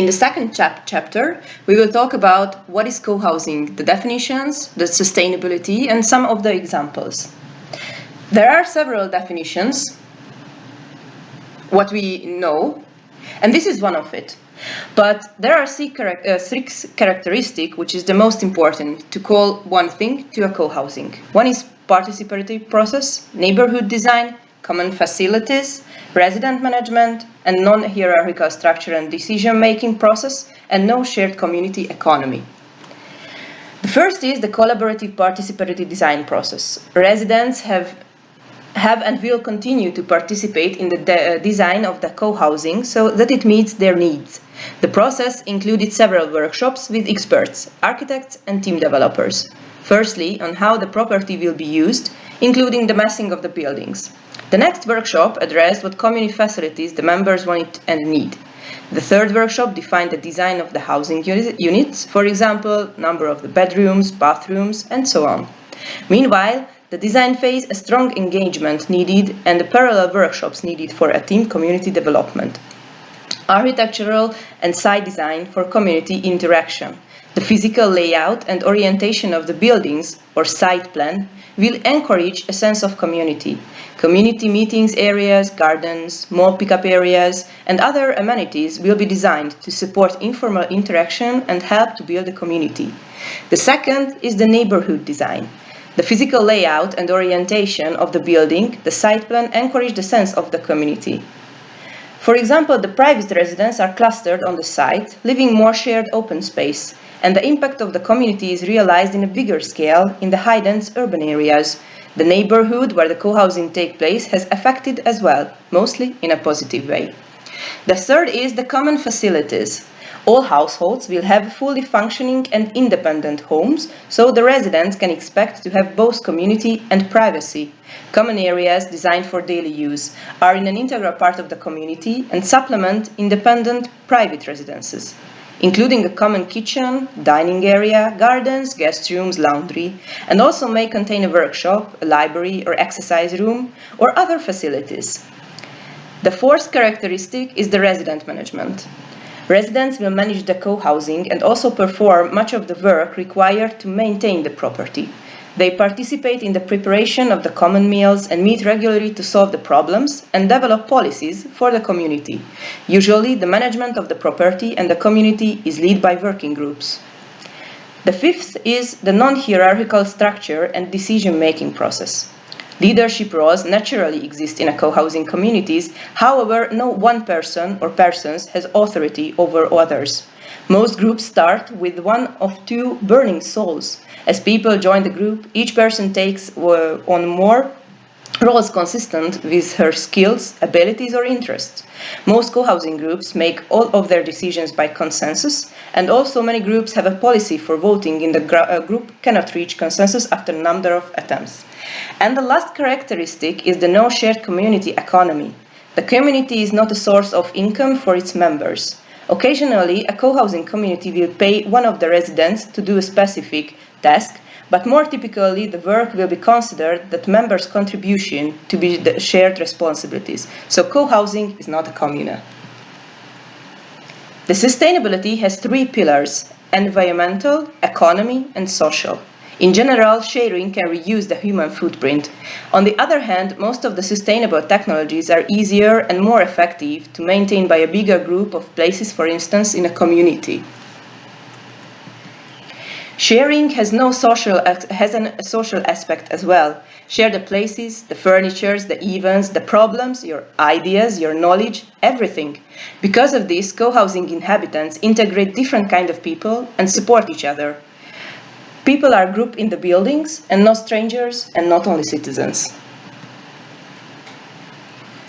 In the second chapter, we will talk about what is co-housing, the definitions, the sustainability, and some of the examples. There are several definitions, what we know, and this is one of it. But there are six characteristics which is the most important to call one thing to a co-housing. One is participative process, neighborhood design, common facilities, resident management, and non-hierarchical structure and decision-making process, and no shared community economy. The first is the collaborative participative design process. Residents have and will continue to participate in the design of the co-housing so that it meets their needs. The process included several workshops with experts, architects and team developers. Firstly, on how the property will be used, including the massing of the buildings. The next workshop addressed what community facilities the members want and need. The third workshop defined the design of the housing units, for example, number of the bedrooms, bathrooms, and so on. Meanwhile, the design phase, a strong engagement needed and the parallel workshops needed for a team community development. Architectural and site design for community interaction. The physical layout and orientation of the buildings or site plan will encourage a sense of community. Community meetings areas, gardens, mall pickup areas, and other amenities will be designed to support informal interaction and help to build a community. The second is the neighborhood design. The physical layout and orientation of the building, the site plan, encourage the sense of the community. For example, the private residents are clustered on the site, leaving more shared open space, and the impact of the community is realized in a bigger scale in the high-dense urban areas. The neighborhood where the co-housing takes place has affected as well, mostly in a positive way. The third is the common facilities. All households will have fully functioning and independent homes, so the residents can expect to have both community and privacy. Common areas designed for daily use are an integral part of the community and supplement independent private residences, including a common kitchen, dining area, gardens, guest rooms, laundry, and also may contain a workshop, a library or exercise room, or other facilities. The fourth characteristic is the resident management. Residents will manage the co-housing and also perform much of the work required to maintain the property. They participate in the preparation of the common meals and meet regularly to solve the problems and develop policies for the community. Usually, the management of the property and the community is led by working groups. The fifth is the non-hierarchical structure and decision-making process. Leadership roles naturally exist in a co-housing communities, however, no one person or persons has authority over others. Most groups start with one of two burning souls. As people join the group, each person takes on more roles consistent with her skills, abilities or interests. Most co-housing groups make all of their decisions by consensus, and also many groups have a policy for voting in the group cannot reach consensus after a number of attempts. And the last characteristic is the no shared community economy. The community is not a source of income for its members. Occasionally, a co-housing community will pay one of the residents to do a specific task, but more typically, the work will be considered that members' contribution to be the shared responsibilities. So co-housing is not a commune. The sustainability has three pillars: environmental, economy, and social. In general, sharing can reduce the human footprint. On the other hand, most of the sustainable technologies are easier and more effective to maintain by a bigger group of places, for instance, in a community. Sharing has a social aspect as well. Share the places, the furniture, the events, the problems, your ideas, your knowledge, everything. Because of this, co-housing inhabitants integrate different kinds of people and support each other. People are grouped in the buildings and not strangers and not only citizens.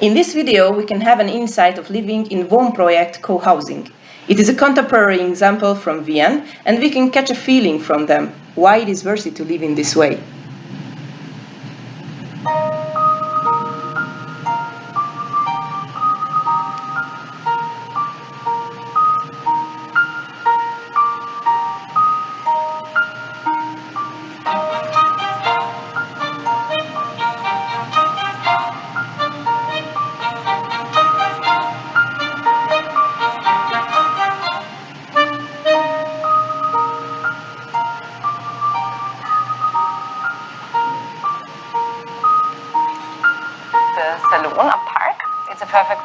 In this video, we can have an insight of living in Vom project co-housing. It is a contemporary example from Vienna, and we can catch a feeling from them why it is worth it to live in this way.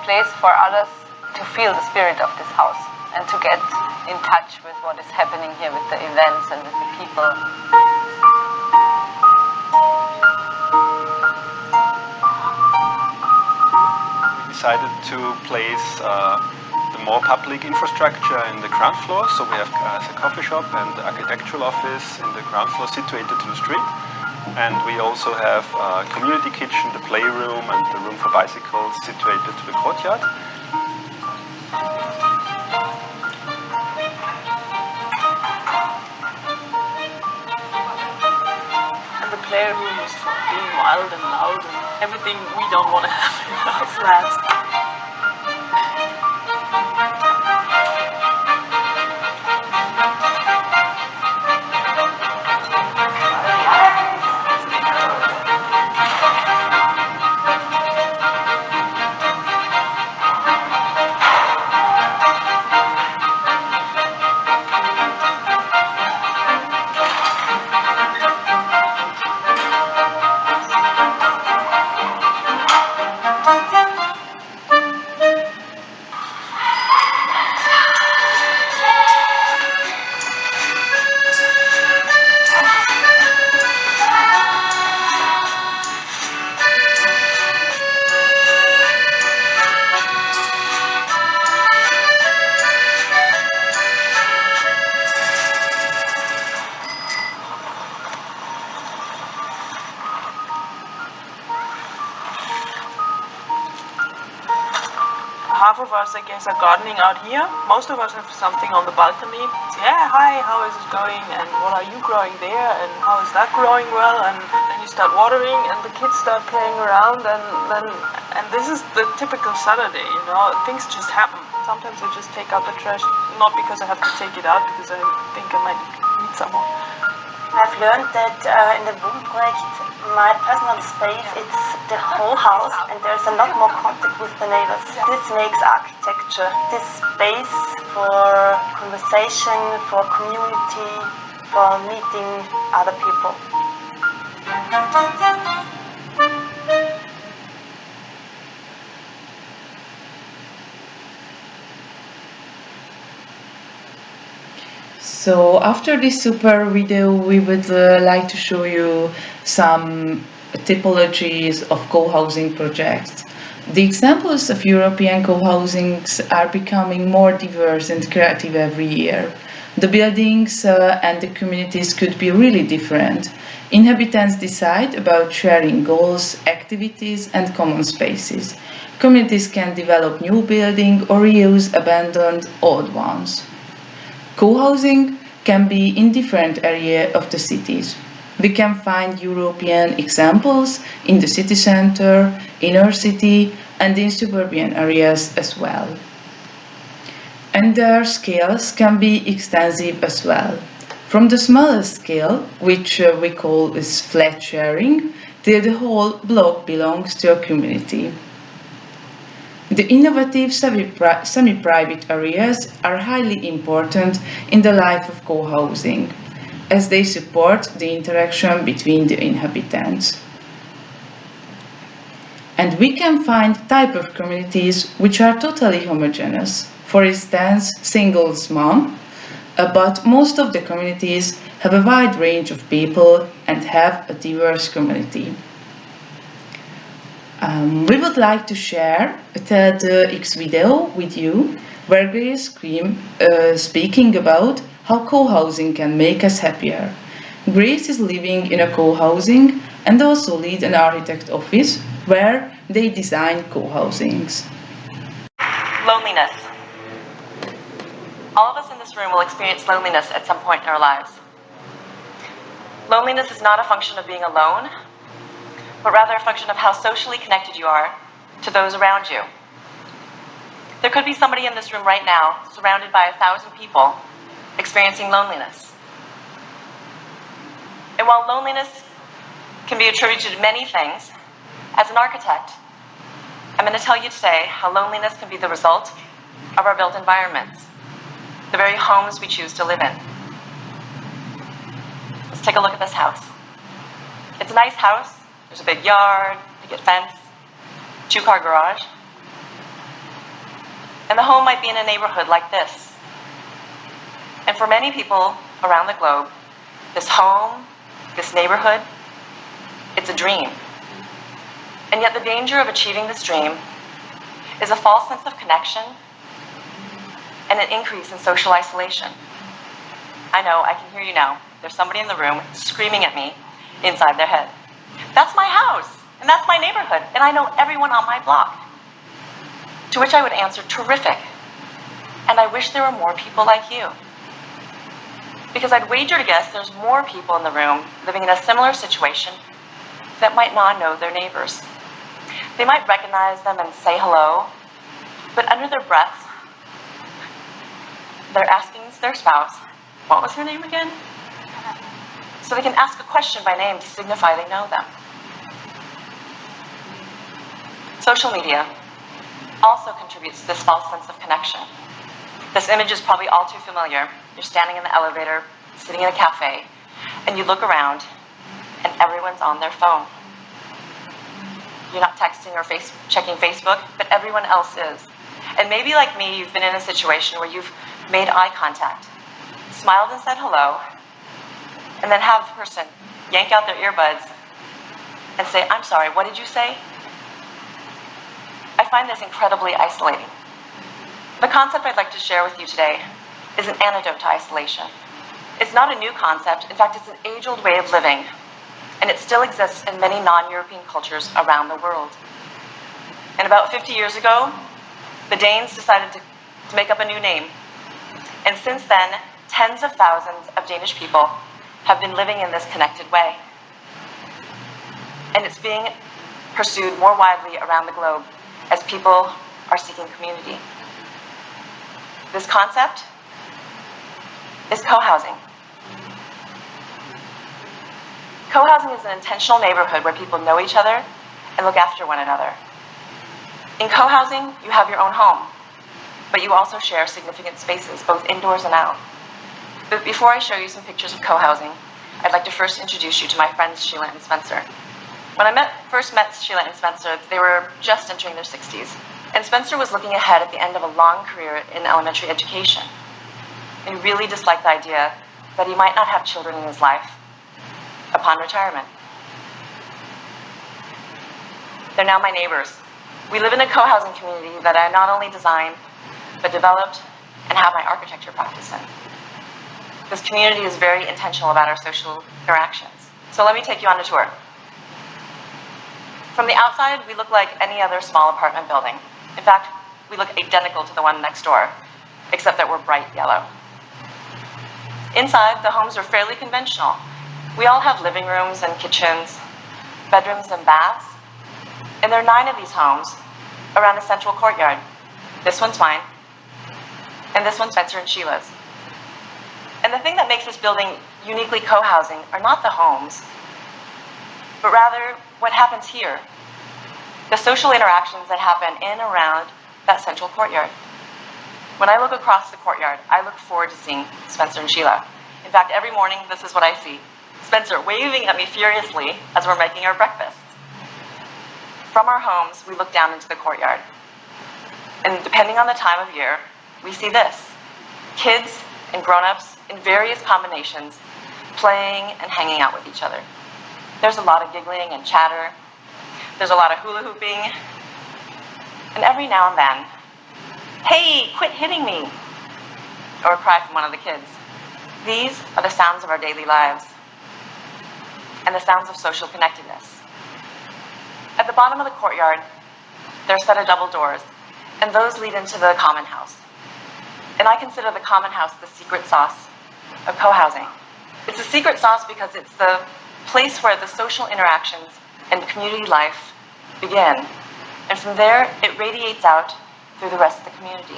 place for others to feel the spirit of this house and to get in touch with what is happening here, with the events and with the people. We decided to place the more public infrastructure in the ground floor, so we have a coffee shop and the architectural office in the ground floor situated to the street. And we also have a community kitchen, the playroom and the room for bicycles situated to the courtyard. And the playroom is for being wild and loud and everything we don't want to have in our flats. Half of us, I guess, are gardening out here. Most of us have something on the balcony. Yeah, hi, how is it going? And what are you growing there? And how is that growing well? And then you start watering, and the kids start playing around. And this is the typical Saturday, you know. Things just happen. Sometimes I just take out the trash, not because I have to take it out, because I think I might need some more. I've learned that in the Wohnprojekt, my personal space, it's the whole house, and there's a lot more contact with the neighbors. This makes architecture, this space for conversation, for community, for meeting other people. So after this super video, we would like to show you some typologies of co-housing projects. The examples of European co-housings are becoming more diverse and creative every year. The buildings and the communities could be really different. Inhabitants decide about sharing goals, activities and common spaces. Communities can develop new buildings or reuse abandoned old ones. Co-housing can be in different areas of the cities. We can find European examples in the city center, inner city, and in suburban areas as well. And their scales can be extensive as well. From the smallest scale, which we call is flat sharing, till the whole block belongs to a community. The innovative semi-private areas are highly important in the life of co-housing, as they support the interaction between the inhabitants. And we can find type of communities which are totally homogeneous. For instance, singles mom, but most of the communities have a wide range of people and have a diverse community. We would like to share a TEDx video with you where Grace speaking about how co-housing can make us happier. Grace is living in a co-housing and also lead an architect office where they design co-housings. Loneliness. All of us in this room will experience loneliness at some point in our lives. Loneliness is not a function of being alone, but rather a function of how socially connected you are to those around you. There could be somebody in this room right now, surrounded by 1,000 people, experiencing loneliness. And while loneliness can be attributed to many things, as an architect, I'm going to tell you today how loneliness can be the result of our built environments, the very homes we choose to live in. Let's take a look at this house. It's a nice house. There's a big yard, a picket fence, 2-car garage. And the home might be in a neighborhood like this. And for many people around the globe, this home, this neighborhood, it's a dream. And yet the danger of achieving this dream is a false sense of connection and an increase in social isolation. I know, I can hear you now. There's somebody in the room screaming at me inside their head. That's my house, and that's my neighborhood, and I know everyone on my block. To which I would answer, terrific. And I wish there were more people like you. Because I'd wager to guess there's more people in the room living in a similar situation that might not know their neighbors. They might recognize them and say hello, but under their breath, they're asking their spouse, what was her name again? So they can ask a question by name to signify they know them. Social media also contributes to this false sense of connection. This image is probably all too familiar. You're standing in the elevator, sitting in a cafe, and you look around, and everyone's on their phone. You're not texting or checking Facebook, but everyone else is. And maybe like me, you've been in a situation where you've made eye contact, smiled and said hello, and then have the person yank out their earbuds and say, I'm sorry, what did you say? I find this incredibly isolating. The concept I'd like to share with you today is an antidote to isolation. It's not a new concept. In fact, it's an age-old way of living, and it still exists in many non-European cultures around the world. And about 50 years ago, the Danes decided to make up a new name. And since then, tens of thousands of Danish people have been living in this connected way. And it's being pursued more widely around the globe as people are seeking community. This concept is co-housing. Co-housing is an intentional neighborhood where people know each other and look after one another. In co-housing, you have your own home, but you also share significant spaces, both indoors and out. But before I show you some pictures of co-housing, I'd like to first introduce you to my friends Sheila and Spencer. When I first met Sheila and Spencer, they were just entering their 60s. And Spencer was looking ahead at the end of a long career in elementary education. And he really disliked the idea that he might not have children in his life upon retirement. They're now my neighbors. We live in a co-housing community that I not only designed, but developed and have my architecture practice in. This community is very intentional about our social interactions. So let me take you on a tour. From the outside, we look like any other small apartment building. In fact, we look identical to the one next door, except that we're bright yellow. Inside, the homes are fairly conventional. We all have living rooms and kitchens, bedrooms and baths, and there are 9 of these homes around a central courtyard. This one's mine, and this one's Spencer and Sheila's. And the thing that makes this building uniquely co-housing are not the homes, but rather what happens here. The social interactions that happen in and around that central courtyard. When I look across the courtyard, I look forward to seeing Spencer and Sheila. In fact, every morning, this is what I see. Spencer waving at me furiously as we're making our breakfast. From our homes, we look down into the courtyard. And depending on the time of year, we see this. Kids and grown-ups in various combinations playing and hanging out with each other. There's a lot of giggling and chatter. There's a lot of hula hooping. And every now and then, hey, quit hitting me, or a cry from one of the kids. These are the sounds of our daily lives and the sounds of social connectedness. At the bottom of the courtyard, there are a set of double doors, and those lead into the common house. And I consider the common house the secret sauce of co-housing. It's a secret sauce because it's the place where the social interactions and community life begin. And from there, it radiates out through the rest of the community.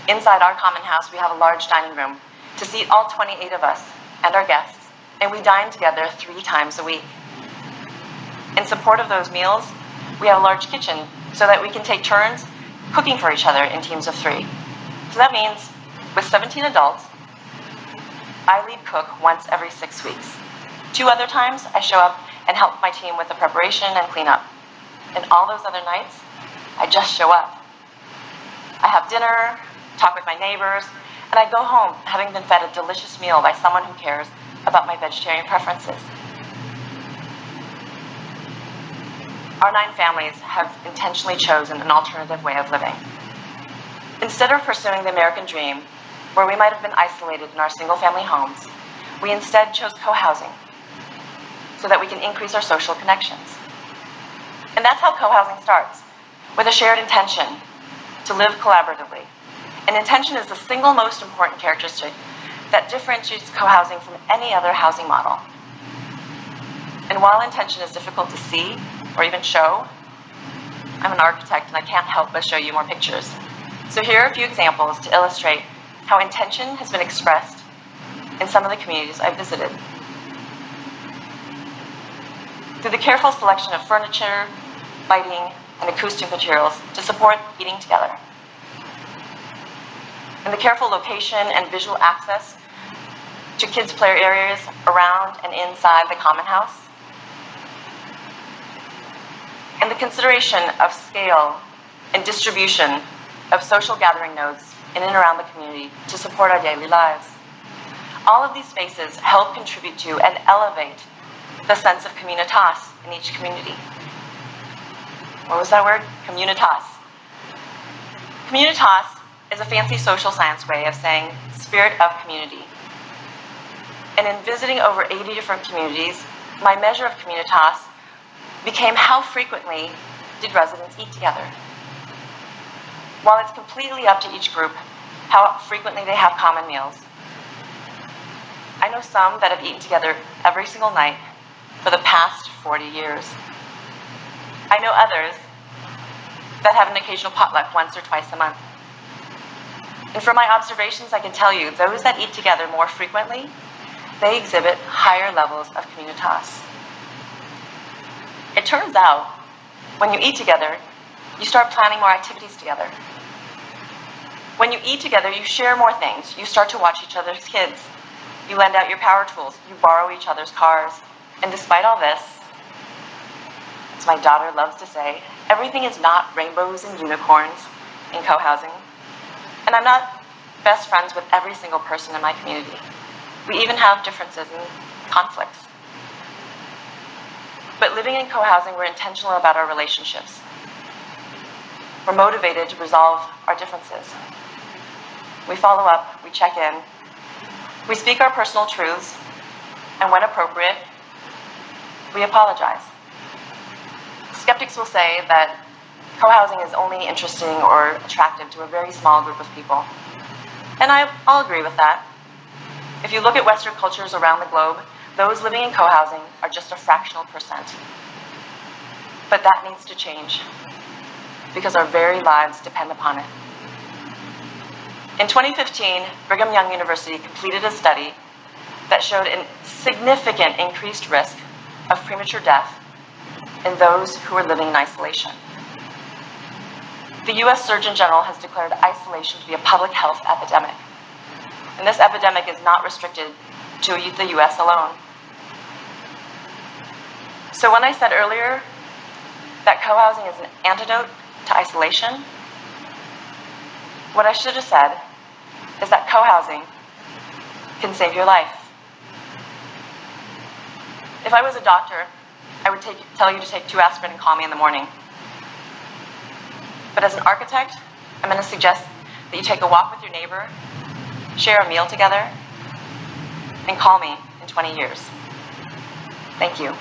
Inside our common house, we have a large dining room to seat all 28 of us and our guests, and we dine together 3 times a week. In support of those meals, we have a large kitchen so that we can take turns cooking for each other in teams of 3. So that means, with 17 adults, I lead cook once every 6 weeks. 2 other times, I show up and help my team with the preparation and cleanup. And all those other nights, I just show up. I have dinner, talk with my neighbors, and I go home having been fed a delicious meal by someone who cares about my vegetarian preferences. Our 9 families have intentionally chosen an alternative way of living. Instead of pursuing the American dream, where we might have been isolated in our single-family homes, we instead chose co-housing so that we can increase our social connections. And that's how co-housing starts, with a shared intention to live collaboratively. And intention is the single most important characteristic that differentiates co-housing from any other housing model. And while intention is difficult to see or even show, I'm an architect and I can't help but show you more pictures. So here are a few examples to illustrate how intention has been expressed in some of the communities I've visited. Through the careful selection of furniture, lighting, and acoustic materials to support eating together. And the careful location and visual access to kids' play areas around and inside the common house. And the consideration of scale and distribution of social gathering nodes in and around the community to support our daily lives. All of these spaces help contribute to and elevate the sense of communitas in each community. What was that word? Communitas. Communitas is a fancy social science way of saying spirit of community. And in visiting over 80 different communities, my measure of communitas became how frequently did residents eat together. While it's completely up to each group how frequently they have common meals, I know some that have eaten together every single night for the past 40 years. I know others that have an occasional potluck once or twice a month. And from my observations, I can tell you, those that eat together more frequently, they exhibit higher levels of communitas. It turns out, when you eat together, you start planning more activities together. When you eat together, you share more things. You start to watch each other's kids. You lend out your power tools. You borrow each other's cars. And despite all this, as my daughter loves to say, everything is not rainbows and unicorns in co-housing. And I'm not best friends with every single person in my community. We even have differences and conflicts. But living in co-housing, we're intentional about our relationships. We're motivated to resolve our differences. We follow up, we check in, we speak our personal truths, and when appropriate, we apologize. Skeptics will say that co-housing is only interesting or attractive to a very small group of people. And I'll agree with that. If you look at Western cultures around the globe, those living in co-housing are just a fractional percent. But that needs to change, because our very lives depend upon it. In 2015, Brigham Young University completed a study that showed a significant increased risk of premature death in those who are living in isolation. The US Surgeon General has declared isolation to be a public health epidemic. And this epidemic is not restricted to the US alone. So when I said earlier that co-housing is an antidote to isolation, what I should have said is that co-housing can save your life. If I was a doctor, I would tell you to take 2 aspirin and call me in the morning. But as an architect, I'm going to suggest that you take a walk with your neighbor, share a meal together, and call me in 20 years. Thank you.